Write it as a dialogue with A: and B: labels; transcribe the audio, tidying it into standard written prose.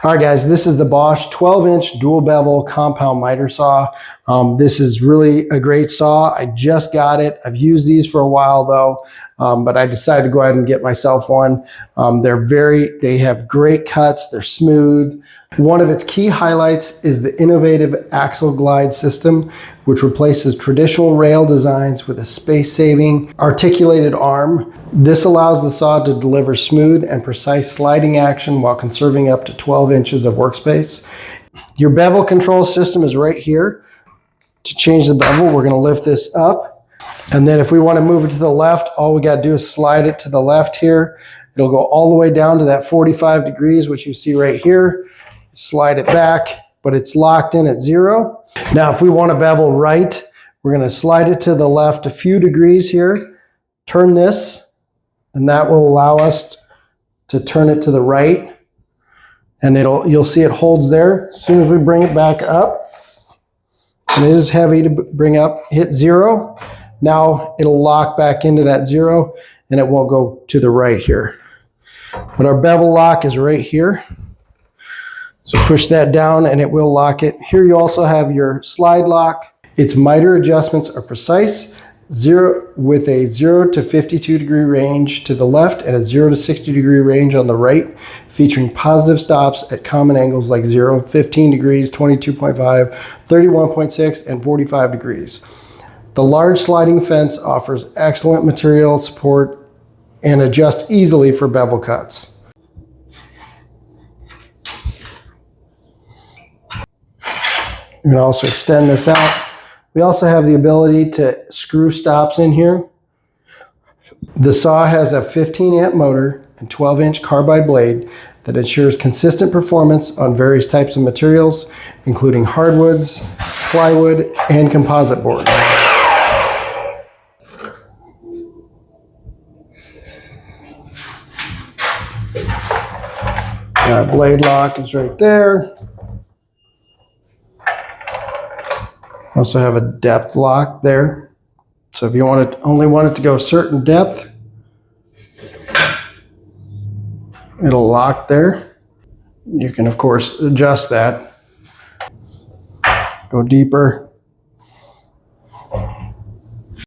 A: All right, guys, this is the Bosch 12-inch dual bevel compound miter saw. This is really a great saw. I just got it. I've used these for a while though, but I decided to go ahead and get myself one. They have great cuts. They're smooth. One of its key highlights is the innovative Axial-Glide System, which replaces traditional rail designs with a space-saving articulated arm. This allows the saw to deliver smooth and precise sliding action while conserving up to 12 inches of workspace. Your bevel control system is right here. To change the bevel, we're going to lift this up. And then if we want to move it to the left, all we got to do is slide it to the left here. It'll go all the way down to that 45 degrees, which you see right here. Slide it back, but it's locked in at 0. Now, if we want to bevel right, we're going to slide it to the left a few degrees here, turn this, and that will allow us to turn it to the right. And you'll see it holds there. As soon as we bring it back up, and it is heavy to bring up, hit 0. Now it'll lock back into that 0, and it won't go to the right here. But our bevel lock is right here. So push that down and it will lock it. Here you also have your slide lock. Its miter adjustments are precise, with a 0 to 52 degree range to the left and a 0 to 60 degree range on the right, featuring positive stops at common angles like 0, 15 degrees, 22.5, 31.6, and 45 degrees. The large sliding fence offers excellent material support and adjusts easily for bevel cuts. You can also extend this out. We also have the ability to screw stops in here. The saw has a 15-amp motor and 12-inch carbide blade that ensures consistent performance on various types of materials, including hardwoods, plywood, and composite boards. Our blade lock is right there. Also have a depth lock there. So if you only want it to go a certain depth, it'll lock there. You can of course adjust that. Go deeper.